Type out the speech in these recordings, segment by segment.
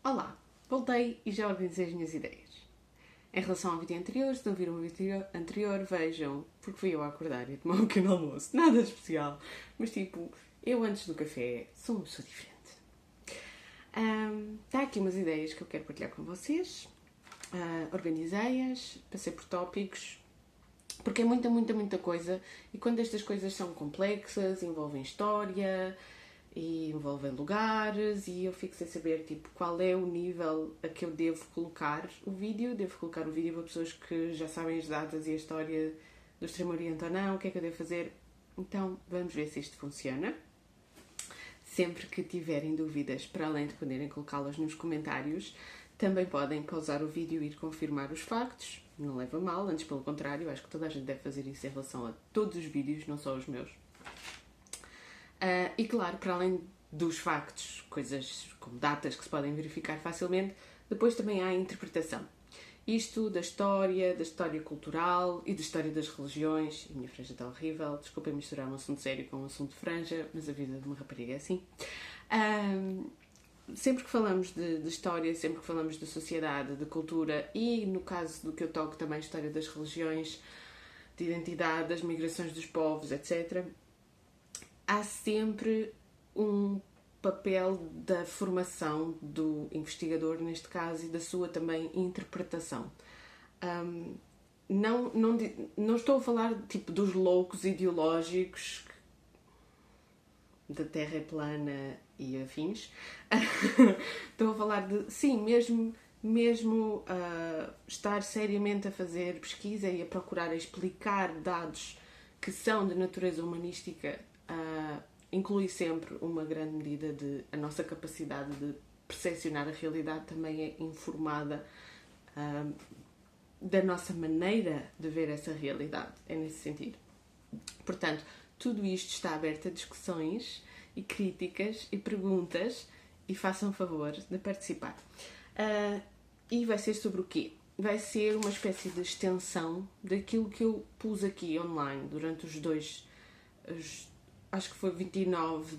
Olá, voltei e já organizei as minhas ideias. Em relação ao vídeo anterior, se não viram o vídeo anterior, vejam, porque fui eu a acordar e a tomar um pequeno almoço. Nada de especial, mas tipo, eu antes do café sou uma pessoa diferente. Está aqui umas ideias que eu quero partilhar com vocês. Organizei-as, passei por tópicos, porque é muita coisa. E quando estas coisas são complexas, envolvem história e envolvem lugares, e eu fico sem saber tipo, qual é o nível a que eu devo colocar o vídeo. Devo colocar o vídeo para pessoas que já sabem as datas e a história do Extremo Oriente ou não, o que é que eu devo fazer? Então vamos ver se isto funciona. Sempre que tiverem dúvidas, para além de poderem colocá-las nos comentários, também podem pausar o vídeo e ir confirmar os factos. Não leva a mal, antes pelo contrário, acho que toda a gente deve fazer isso em relação a todos os vídeos, não só os meus. E claro, para além dos factos, coisas como datas que se podem verificar facilmente, depois também há a interpretação. Isto da história cultural e da história das religiões. A minha franja está horrível, desculpem misturar um assunto sério com um assunto de franja, mas a vida de uma rapariga é assim. Sempre que falamos de história, sempre que falamos de sociedade, de cultura e, no caso do que eu toco, também história das religiões, de identidade, das migrações dos povos, etc., há sempre um papel da formação do investigador, neste caso, e da sua também interpretação. Não estou a falar tipo dos loucos ideológicos da Terra é plana e afins. Estou a falar de, sim, mesmo estar seriamente a fazer pesquisa e a procurar explicar dados que são de natureza humanística, inclui sempre uma grande medida de a nossa capacidade de percepcionar a realidade também é informada da nossa maneira de ver essa realidade, é nesse sentido. Portanto, tudo isto está aberto a discussões e críticas e perguntas e façam favor de participar. E vai ser sobre o quê? Vai ser uma espécie de extensão daquilo que eu pus aqui online durante acho que foi 29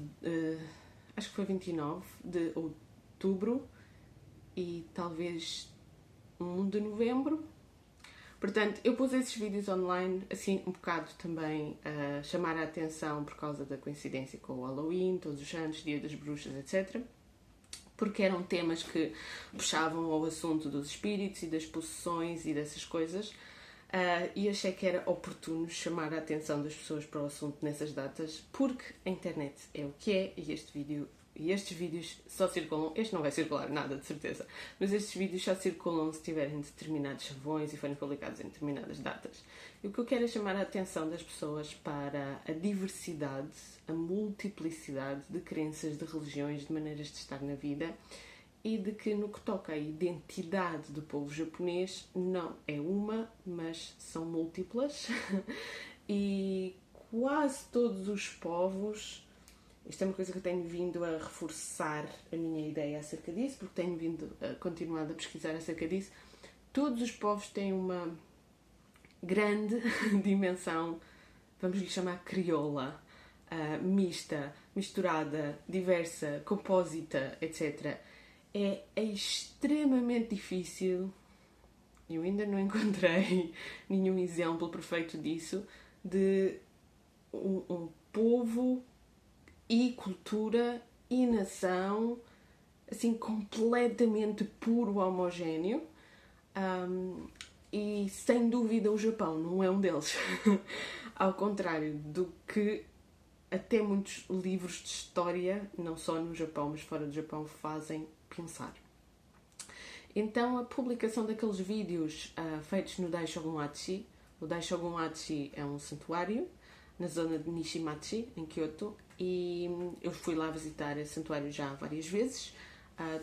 de outubro e talvez 1 de novembro. Portanto, eu pus esses vídeos online, assim, um bocado também a chamar a atenção por causa da coincidência com o Halloween, todos os santos, Dia das Bruxas, etc. Porque eram temas que puxavam ao assunto dos espíritos e das possessões e dessas coisas. E achei que era oportuno chamar a atenção das pessoas para o assunto nessas datas, porque a internet é o que é e estes vídeos só circulam, este não vai circular nada de certeza, mas estes vídeos só circulam se tiverem determinados chavões e forem publicados em determinadas datas. E o que eu quero é chamar a atenção das pessoas para a diversidade, a multiplicidade de crenças, de religiões, de maneiras de estar na vida, e de que no que toca à identidade do povo japonês não é uma, mas são múltiplas. E quase todos os povos, isto é uma coisa que eu tenho vindo a reforçar a minha ideia acerca disso, porque tenho vindo a continuar a pesquisar acerca disso, todos os povos têm uma grande dimensão, vamos lhe chamar crioula, mista, misturada, diversa, compósita, etc. É extremamente difícil, eu ainda não encontrei nenhum exemplo perfeito disso, de um povo e cultura e nação assim completamente puro, homogéneo. E sem dúvida o Japão não é um deles. Ao contrário do que até muitos livros de história, não só no Japão, mas fora do Japão, fazem pensar. Então, a publicação daqueles vídeos feitos no Daishogunmachi. O Daishogunmachi é um santuário na zona de Nishimachi, em Kyoto, e eu fui lá visitar esse santuário já várias vezes.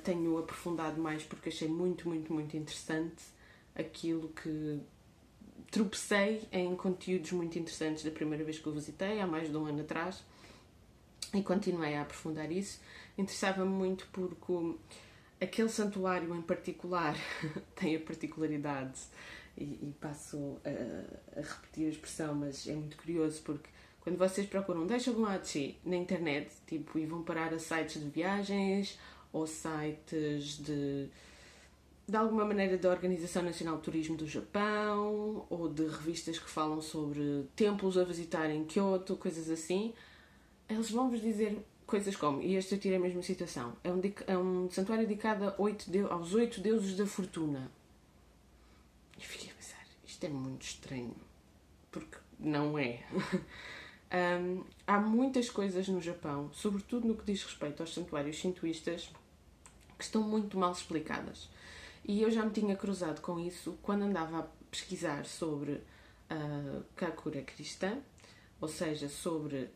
Tenho aprofundado mais porque achei muito interessante aquilo que tropecei em conteúdos muito interessantes da primeira vez que o visitei, há mais de um ano atrás, e continuei a aprofundar isso. Interessava-me muito porque aquele santuário em particular tem a particularidade, e passo a repetir a expressão, mas é muito curioso porque quando vocês procuram Daishogunmachi na internet, tipo, e vão parar a sites de viagens ou sites de alguma maneira da Organização Nacional de Turismo do Japão, ou de revistas que falam sobre templos a visitar em Kyoto, coisas assim, eles vão-vos dizer coisas como, e este eu tirei a mesma citação, é um santuário dedicado aos 8 deuses da fortuna. E fiquei a pensar, isto é muito estranho, porque não é. Há muitas coisas no Japão, sobretudo no que diz respeito aos santuários shintoístas, que estão muito mal explicadas. E eu já me tinha cruzado com isso quando andava a pesquisar sobre Kakura cristã, ou seja, sobre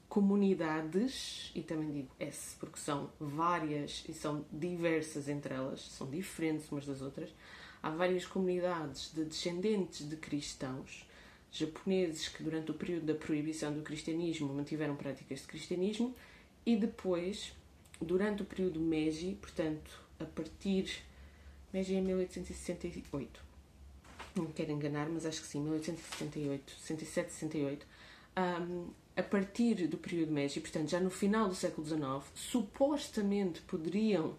comunidades, e também digo S, porque são várias e são diversas entre elas, são diferentes umas das outras. Há várias comunidades de descendentes de cristãos japoneses que durante o período da proibição do cristianismo mantiveram práticas de cristianismo e depois, durante o período Meiji, portanto, a partir... Meiji é 1868. Não me quero enganar, mas acho que sim, 1868, 67, 68. A partir do período Meiji, portanto, já no final do século XIX, supostamente poderiam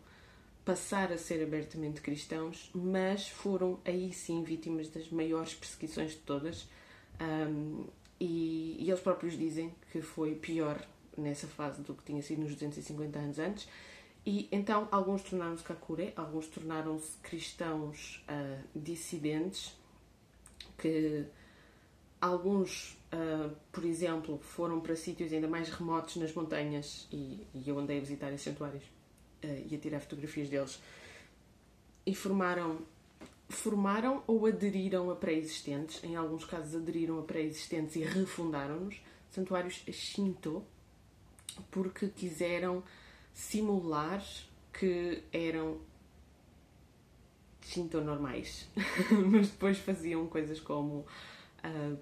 passar a ser abertamente cristãos, mas foram aí sim vítimas das maiores perseguições de todas. E eles próprios dizem que foi pior nessa fase do que tinha sido nos 250 anos antes. E então alguns tornaram-se kakure, alguns tornaram-se cristãos dissidentes, que alguns, por exemplo, foram para sítios ainda mais remotos nas montanhas, e eu andei a visitar esses santuários e a tirar fotografias deles, e formaram ou aderiram a pré-existentes, em alguns casos aderiram a pré-existentes e refundaram-nos, santuários Shinto, porque quiseram simular que eram Shinto normais, mas depois faziam coisas como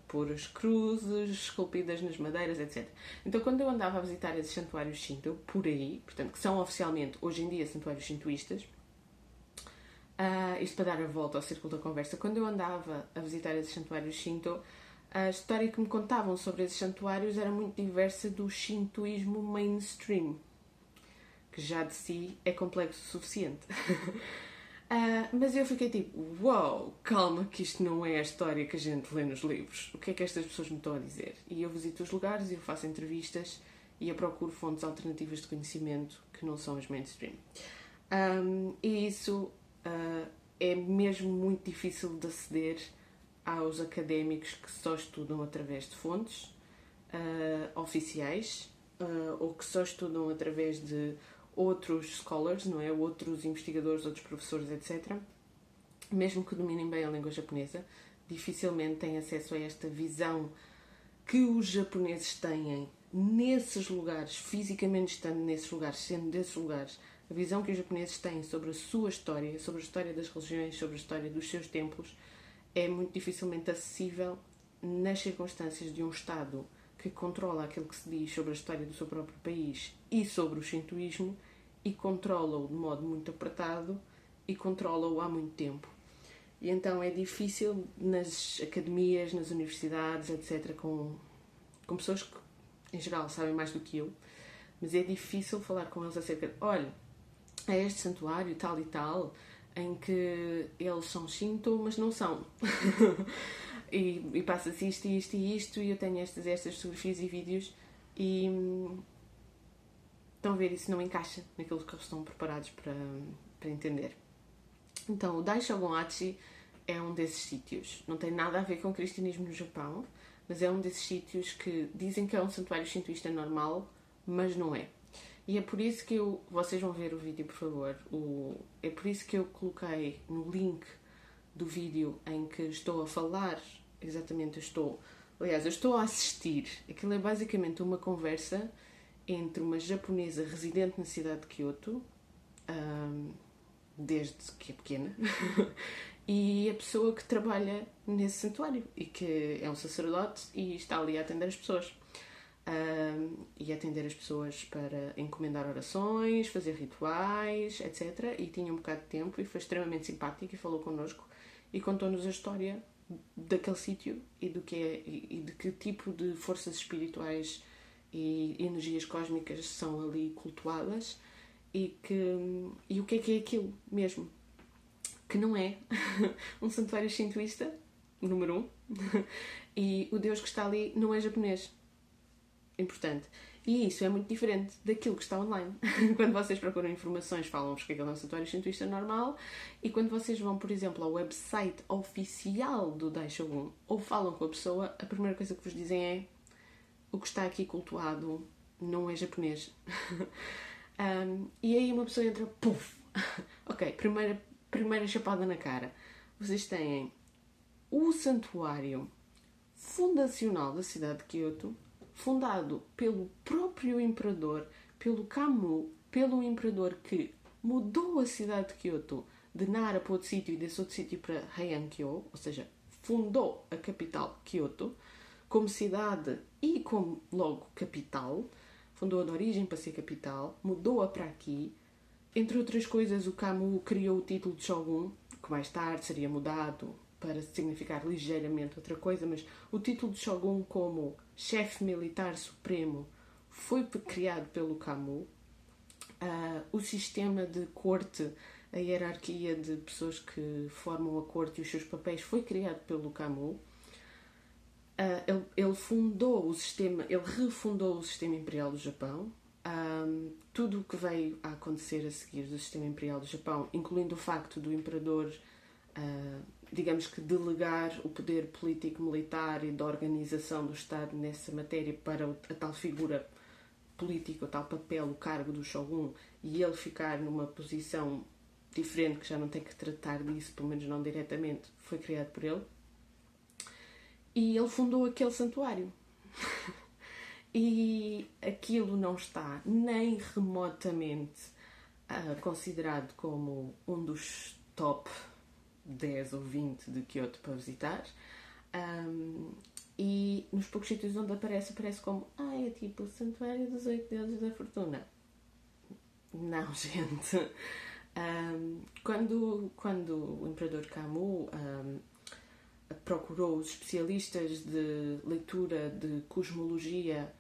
pôr as cruzes esculpidas nas madeiras, etc. Então, quando eu andava a visitar esses santuários Shinto, por aí, portanto, que são oficialmente, hoje em dia, santuários shintoístas, isto para dar a volta ao círculo da conversa, quando eu andava a visitar esses santuários Shinto, a história que me contavam sobre esses santuários era muito diversa do shintoísmo mainstream, que já de si é complexo o suficiente. Mas eu fiquei tipo, uau, calma, que isto não é a história que a gente lê nos livros. O que é que estas pessoas me estão a dizer? E eu visito os lugares, eu faço entrevistas e eu procuro fontes alternativas de conhecimento que não são as mainstream. E isso é mesmo muito difícil de aceder aos académicos que só estudam através de fontes oficiais ou que só estudam através de outros scholars, não é? Outros investigadores, outros professores, etc. Mesmo que dominem bem a língua japonesa, dificilmente têm acesso a esta visão que os japoneses têm nesses lugares, fisicamente estando nesses lugares, sendo desses lugares, a visão que os japoneses têm sobre a sua história, sobre a história das religiões, sobre a história dos seus templos, é muito dificilmente acessível nas circunstâncias de um Estado que controla aquilo que se diz sobre a história do seu próprio país e sobre o shintoísmo e controla-o de modo muito apertado e controla-o há muito tempo. E então é difícil nas academias, nas universidades, etc., com pessoas que, em geral, sabem mais do que eu, mas é difícil falar com eles acerca de, olha, é este santuário tal e tal, em que eles são Shinto, mas não são. e passa-se isto e isto e isto, e eu tenho estas fotografias e vídeos, e estão a ver, isso não encaixa naquilo que eles estão preparados para entender. Então, o Daishogun-achi é um desses sítios. Não tem nada a ver com o cristianismo no Japão, mas é um desses sítios que dizem que é um santuário shintoísta normal, mas não é. E é por isso que vocês vão ver o vídeo, por favor. É por isso que eu coloquei no link do vídeo em que estou a falar, exatamente, eu estou a assistir. Aquilo é basicamente uma conversa entre uma japonesa residente na cidade de Kyoto, desde que é pequena, e a pessoa que trabalha nesse santuário e que é um sacerdote e está ali a atender as pessoas. E atender as pessoas para encomendar orações, fazer rituais, etc. E tinha um bocado de tempo e foi extremamente simpático e falou connosco e contou-nos a história daquele sítio e do que é e de que tipo de forças espirituais e energias cósmicas são ali cultuadas e o que é aquilo mesmo. Que não é um santuário shintoísta, número 1, e o deus que está ali não é japonês. Importante. E isso é muito diferente daquilo que está online. Quando vocês procuram informações, falam-vos que aquele é um santuário shintoísta normal, e quando vocês vão, por exemplo, ao website oficial do Daishogun, ou falam com a pessoa, a primeira coisa que vos dizem é: o que está aqui cultuado não é japonês. E aí uma pessoa entra, puf! Ok, primeira chapada na cara. Vocês têm o santuário fundacional da cidade de Kyoto, fundado pelo próprio imperador, pelo Kamu, pelo imperador que mudou a cidade de Kyoto de Nara para outro sítio e desse outro sítio para Heian-kyo, ou seja, fundou a capital Kyoto como cidade e como logo capital, fundou-a de origem para ser capital, mudou-a para aqui. Entre outras coisas, o Kamu criou o título de Shogun, que mais tarde seria mudado para significar ligeiramente outra coisa, mas o título de Shogun como chefe militar supremo foi criado pelo Kamu. O sistema de corte, a hierarquia de pessoas que formam a corte e os seus papéis foi criado pelo Kamu. Ele refundou o sistema imperial do Japão. Tudo o que veio a acontecer a seguir do sistema imperial do Japão, incluindo o facto do imperador, digamos que delegar o poder político-militar e da organização do Estado nessa matéria para a tal figura política, o tal papel, o cargo do Shogun, e ele ficar numa posição diferente, que já não tem que tratar disso, pelo menos não diretamente, foi criado por ele. E ele fundou aquele santuário. E aquilo não está nem remotamente considerado como um dos top 10 ou 20 de Kyoto para visitar. E nos poucos sítios onde aparece como é tipo o Santuário dos 8 Deuses da Fortuna. Não, gente. Quando o Imperador Kamu procurou os especialistas de leitura de cosmologia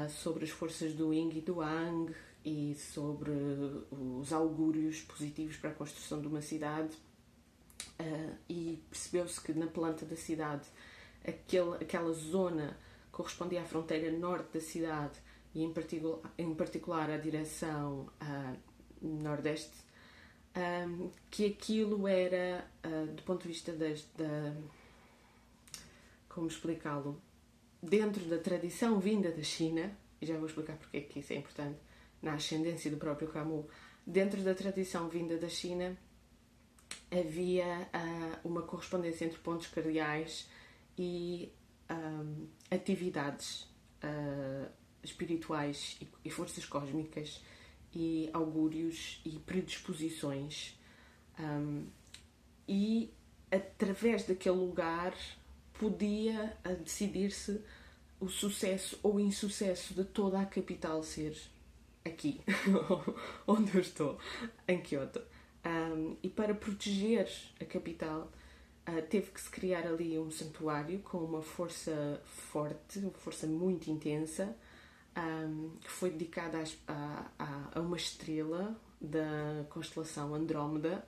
sobre as forças do Yin e do Yang e sobre os augúrios positivos para a construção de uma cidade, e percebeu-se que na planta da cidade aquela zona correspondia à fronteira norte da cidade e em particular à direção nordeste, que aquilo era, do ponto de vista como explicá-lo, dentro da tradição vinda da China, e já vou explicar porque é que isso é importante, na ascendência do próprio Kamu, dentro da tradição vinda da China, havia uma correspondência entre pontos cardeais e atividades espirituais e forças cósmicas e augúrios e predisposições, e através daquele lugar podia decidir-se o sucesso ou insucesso de toda a capital ser aqui, onde eu estou, em Kyoto. E para proteger a capital, teve que se criar ali um santuário com uma força forte, uma força muito intensa, que foi dedicada a uma estrela da constelação Andrómeda,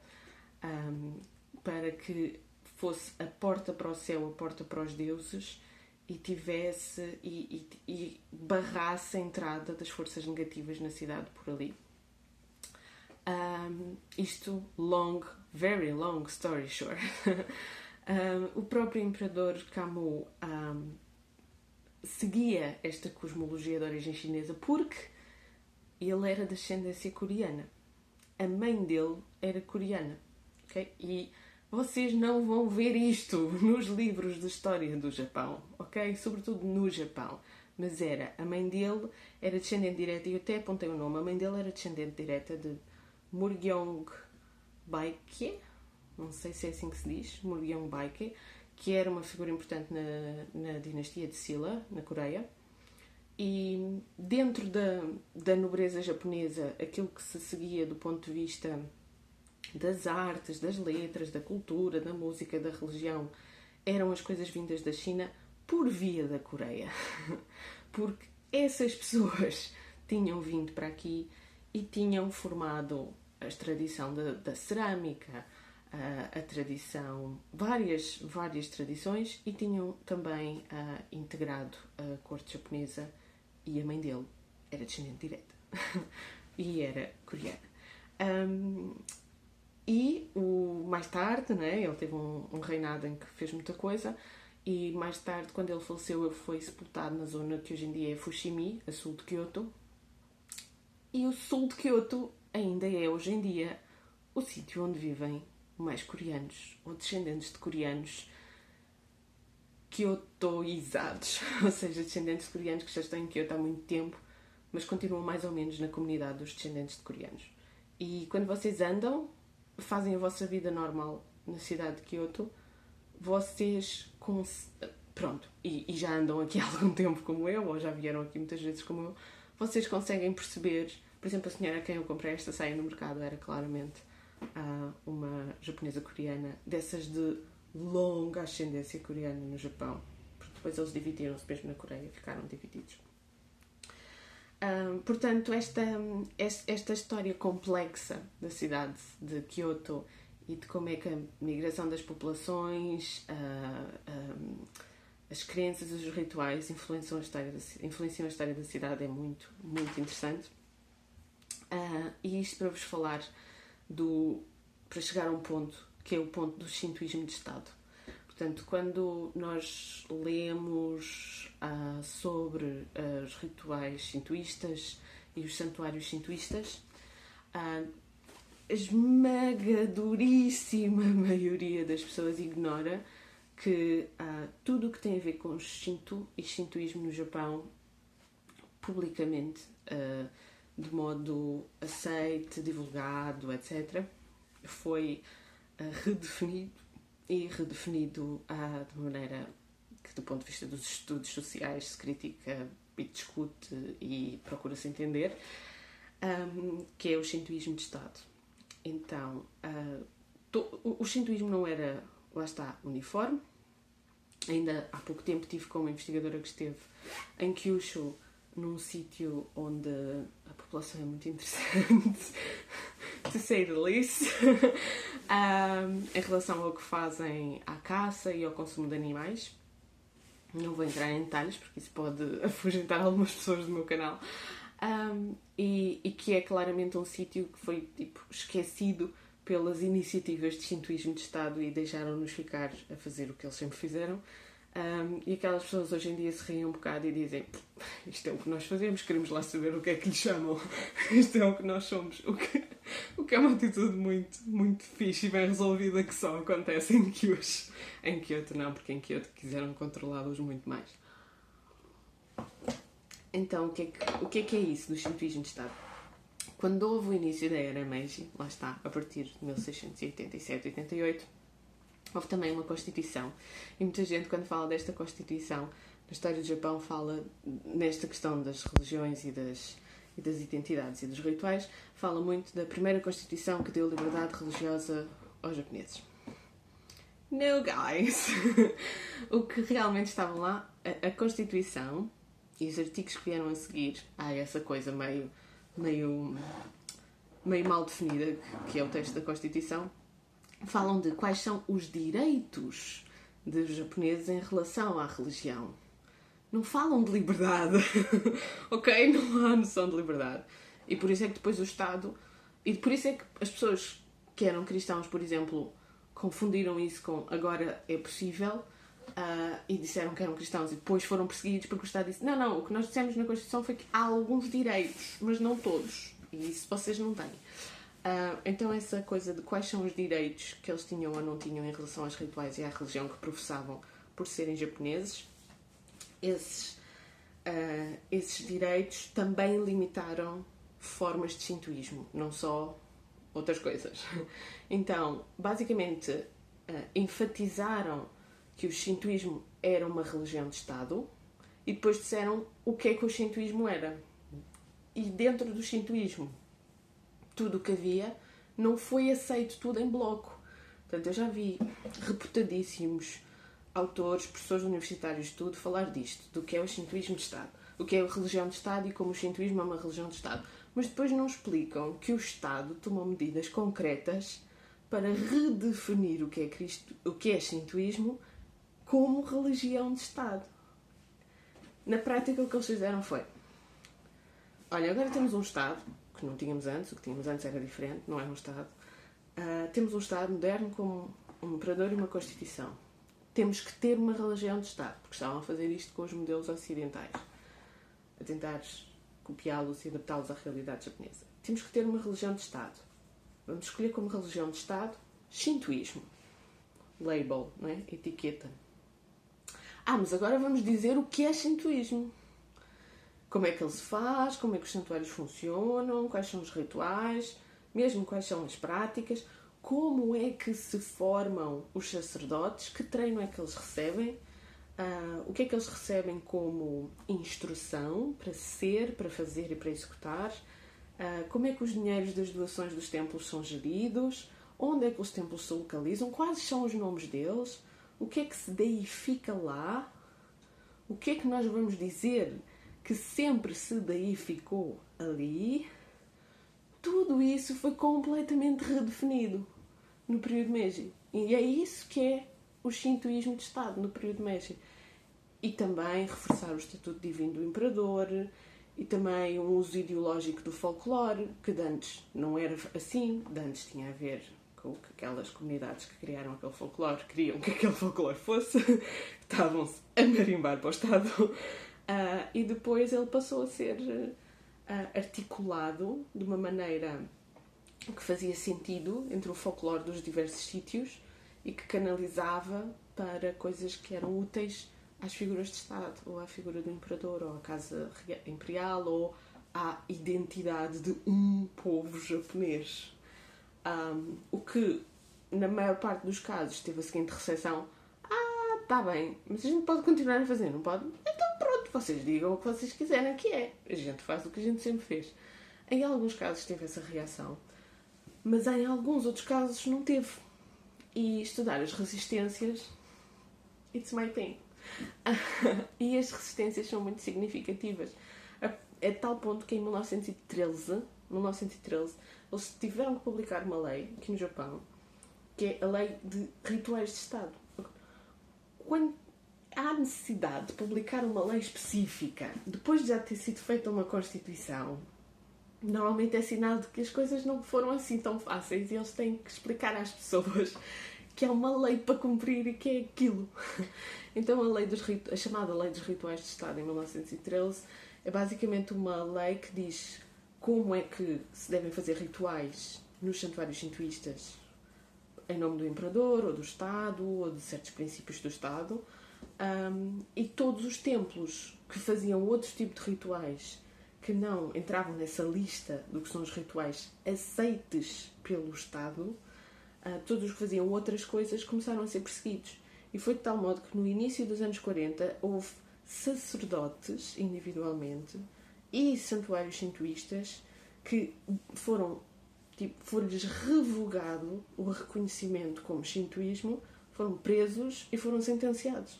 para que fosse a porta para o céu, a porta para os deuses, e tivesse e barrasse a entrada das forças negativas na cidade por ali. Isto very long story short. O próprio imperador Kamu seguia esta cosmologia de origem chinesa porque ele era de ascendência coreana. A mãe dele era coreana. Okay? E vocês não vão ver isto nos livros de história do Japão, ok? Sobretudo no Japão. Mas a mãe dele era descendente direta, e eu até apontei o nome, a mãe dele era descendente direta de Murgyong Baekje, não sei se é assim que se diz, Murgyong Baekje, que era uma figura importante na dinastia de Silla, na Coreia. E dentro da nobreza japonesa, aquilo que se seguia do ponto de vista das artes, das letras, da cultura, da música, da religião, eram as coisas vindas da China por via da Coreia. Porque essas pessoas tinham vindo para aqui e tinham formado a tradição da cerâmica, a tradição, várias tradições, e tinham também integrado a corte japonesa, e a mãe dele era descendente direta e era coreana. Mais tarde, né, ele teve um reinado em que fez muita coisa, e mais tarde, quando ele faleceu, ele foi sepultado na zona que hoje em dia é Fushimi, a sul de Kyoto. E o sul de Kyoto ainda é, hoje em dia, o sítio onde vivem mais coreanos, ou descendentes de coreanos kyotoizados, ou seja, descendentes de coreanos que já estão em Kyoto há muito tempo, mas continuam mais ou menos na comunidade dos descendentes de coreanos. E quando vocês andam, fazem a vossa vida normal na cidade de Kyoto, vocês pronto, e já andam aqui há algum tempo como eu, ou já vieram aqui muitas vezes como eu, vocês conseguem perceber. Por exemplo, a senhora a quem eu comprei esta saia no mercado era claramente uma japonesa coreana, dessas de longa ascendência coreana no Japão, porque depois eles dividiram-se mesmo na Coreia, ficaram divididos. Portanto, esta história complexa da cidade de Kyoto e de como é que a migração das populações, as crenças e os rituais influenciam a história da cidade é muito, muito interessante. E isto para vos falar para chegar a um ponto que é o ponto do shintoísmo de Estado. Portanto, quando nós lemos sobre os rituais shintoístas e os santuários shintoístas, a esmagadoríssima maioria das pessoas ignora que tudo o que tem a ver com Shinto e shintoísmo no Japão, publicamente, de modo aceite, divulgado, etc., foi redefinido de maneira que, do ponto de vista dos estudos sociais, se critica e discute e procura-se entender, que é o shintoísmo de Estado. Então, o shintoísmo não era, lá está, uniforme. Ainda há pouco tempo tive com uma investigadora que esteve em Kyushu, num sítio onde a população é muito interessante, to say the least, em relação ao que fazem à caça e ao consumo de animais. Não vou entrar em detalhes, porque isso pode afugentar algumas pessoas do meu canal. E que é claramente um sítio que foi esquecido pelas iniciativas de shintoísmo de Estado e deixaram-nos ficar a fazer o que eles sempre fizeram. E aquelas pessoas hoje em dia se riem um bocado e dizem: isto é o que nós fazemos, queremos lá saber o que é que lhe chamam, isto é o que nós somos, o que é uma atitude muito, muito fixe e bem resolvida, que só acontece em Kyushu. Em Kyoto não, porque em Kyoto quiseram controlá-los muito mais. Então, o que é isso do shintoísmo de Estado? Quando houve o início da era Meiji, lá está, a partir de 1687-88, houve também uma Constituição. E muita gente, quando fala desta Constituição, na história do Japão, fala nesta questão das religiões e das identidades e dos rituais, fala muito da primeira Constituição que deu liberdade religiosa aos japoneses. No, guys! O que realmente estava lá, a Constituição e os artigos que vieram a seguir, essa coisa meio mal definida, que é o texto da Constituição, falam de quais são os direitos dos japoneses em relação à religião. Não falam de liberdade, ok? Não há noção de liberdade. E por isso é que depois o Estado... E por isso é que as pessoas que eram cristãos, por exemplo, confundiram isso com agora é possível, e disseram que eram cristãos e depois foram perseguidos porque o Estado disse não, o que nós dissemos na Constituição foi que há alguns direitos, mas não todos. E isso vocês não têm. Então essa coisa de quais são os direitos que eles tinham ou não tinham em relação aos rituais e à religião que professavam por serem japoneses, esses direitos também limitaram formas de shintoísmo, não só outras coisas. Então, basicamente, enfatizaram que o shintoísmo era uma religião de Estado e depois disseram o que é que o shintoísmo era. E dentro do shintoísmo, tudo o que havia não foi aceito tudo em bloco. Portanto, eu já vi reputadíssimos autores, professores universitários, falar disto, do que é o shintoísmo de Estado, o que é a religião de Estado e como o shintoísmo é uma religião de Estado. mas depois não explicam que o Estado tomou medidas concretas para redefinir o que é shintoísmo como religião de Estado. Na prática, o que eles fizeram foi: olha, agora temos um Estado, que não tínhamos antes, o que tínhamos antes era diferente, não era um Estado. Temos um Estado moderno com um imperador e uma Constituição. Temos que ter uma religião de Estado, porque estavam a fazer isto com os modelos ocidentais, a tentar copiá-los e adaptá-los à realidade japonesa. Temos que ter uma religião de Estado. Vamos escolher como religião de Estado shintoísmo. Label, não é? Etiqueta. Mas agora vamos dizer o que é shintoísmo. Como é que ele se faz, como é que os santuários funcionam, quais são os rituais, mesmo quais são as práticas, como é que se formam os sacerdotes, que treino é que eles recebem, o que é que eles recebem como instrução para ser, para fazer e para executar, como é que os dinheiros das doações dos templos são geridos, onde é que os templos se localizam, quais são os nomes deles, o que é que se deifica lá, o que é que nós vamos dizer que sempre se deificou ali. Tudo isso foi completamente redefinido no período Meiji. E é isso que é o shintoísmo de Estado no período Meiji. E também reforçar o estatuto divino do imperador, e também um uso ideológico do folclore, que de antes não era assim, de antes tinha a ver com que aquelas comunidades que criaram aquele folclore queriam que aquele folclore fosse, estavam-se a marimbar para o Estado. E depois ele passou a ser articulado de uma maneira que fazia sentido entre o folclore dos diversos sítios e que canalizava para coisas que eram úteis às figuras de Estado, ou à figura do imperador, ou à casa imperial, ou à identidade de um povo japonês. O que, na maior parte dos casos, teve a seguinte recepção: está bem, mas a gente pode continuar a fazer, não pode? Então pronto, vocês digam o que vocês quiserem que é. A gente faz o que a gente sempre fez. Em alguns casos teve essa reação, mas em alguns outros casos não teve. E estudar as resistências, it's my thing. E as resistências são muito significativas. É tal ponto que em 1913, eles tiveram que publicar uma lei aqui no Japão, que é a lei de rituais de Estado. Quando há necessidade de publicar uma lei específica, depois de já ter sido feita uma Constituição, normalmente é sinal de que as coisas não foram assim tão fáceis e eles têm que explicar às pessoas que há uma lei para cumprir e que é aquilo. Então a chamada Lei dos Rituais de Estado, em 1913, é basicamente uma lei que diz como é que se devem fazer rituais nos santuários shintoístas em nome do imperador, ou do Estado, ou de certos princípios do Estado. E todos os templos que faziam outro tipo de rituais que não entravam nessa lista do que são os rituais aceites pelo Estado, todos os que faziam outras coisas começaram a ser perseguidos. E foi de tal modo que no início dos anos 40 houve sacerdotes individualmente e santuários shintoístas que foi-lhes revogado o reconhecimento como shintoísmo, foram presos e foram sentenciados.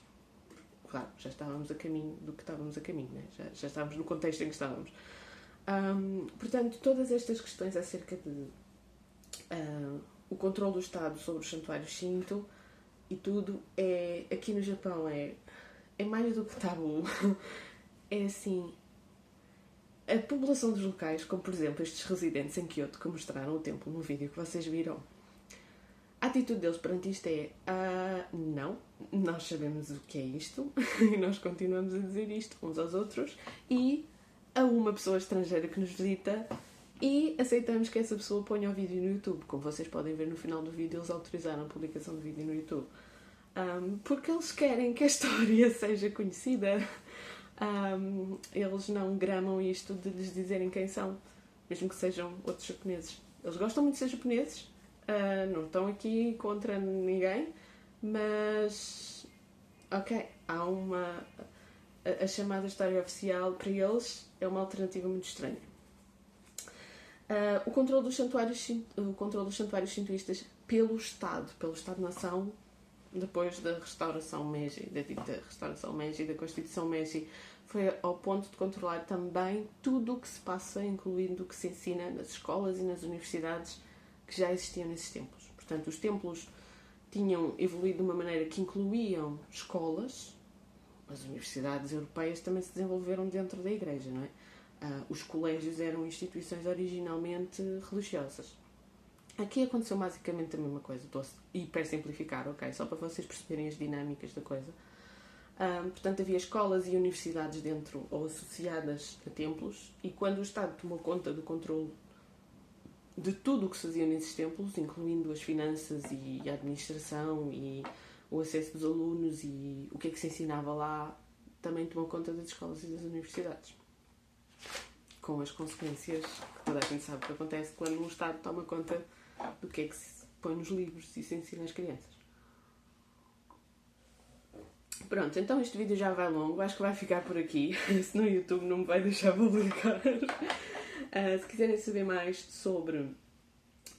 Claro, já estávamos a caminho do que estávamos a caminho, né? já estávamos no contexto em que estávamos. Portanto, todas estas questões acerca de o controle do Estado sobre os santuários Shinto e tudo, aqui no Japão é mais do que tabu. É assim, a população dos locais, como por exemplo estes residentes em Kyoto que mostraram o templo no vídeo que vocês viram, a atitude deles perante isto é: não, nós sabemos o que é isto e nós continuamos a dizer isto uns aos outros e a uma pessoa estrangeira que nos visita, e aceitamos que essa pessoa ponha o vídeo no YouTube. Como vocês podem ver no final do vídeo, eles autorizaram a publicação do vídeo no YouTube. Porque eles querem que a história seja conhecida. Eles não gramam isto de lhes dizerem quem são, mesmo que sejam outros japoneses. Eles gostam muito de ser japoneses, não estão aqui contra ninguém, mas ok, há a chamada história oficial para eles é uma alternativa muito estranha. O controle dos santuários shintoístas pelo Estado-nação, depois da restauração Meiji, da dita restauração Meiji, da Constituição Meiji, foi ao ponto de controlar também tudo o que se passa, incluindo o que se ensina nas escolas e nas universidades que já existiam nesses templos. Portanto, os templos tinham evoluído de uma maneira que incluíam escolas. As universidades europeias também se desenvolveram dentro da Igreja, não é? Os colégios eram instituições originalmente religiosas. Aqui aconteceu basicamente a mesma coisa. Estou a hiper simplificar, ok? Só para vocês perceberem as dinâmicas da coisa. Portanto, havia escolas e universidades dentro ou associadas a templos, e quando o Estado tomou conta do controle de tudo o que se fazia nesses templos, incluindo as finanças e a administração e o acesso dos alunos e o que é que se ensinava lá, também tomou conta das escolas e das universidades. Com as consequências que toda a gente sabe que acontece quando o Estado toma conta do que é que se põe nos livros e se ensina às crianças. Pronto, então este vídeo já vai longo, acho que vai ficar por aqui, se no YouTube não me vai deixar publicar. Se quiserem saber mais sobre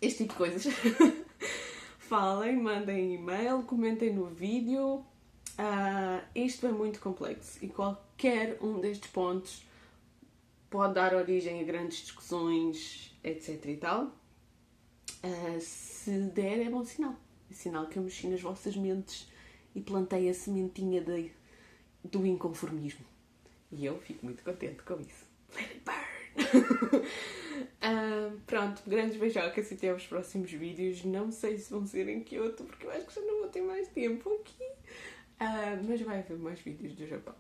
este tipo de coisas, falem, mandem e-mail, comentem no vídeo. Isto é muito complexo e qualquer um destes pontos pode dar origem a grandes discussões, etc e tal. Se der, é bom sinal. É sinal que eu mexi nas vossas mentes e plantei a sementinha do inconformismo. E eu fico muito contente com isso. Let it burn! Pronto, grandes beijocas e até aos próximos vídeos. Não sei se vão ser em Kyoto, porque eu acho que já não vou ter mais tempo aqui. Mas vai haver mais vídeos do Japão.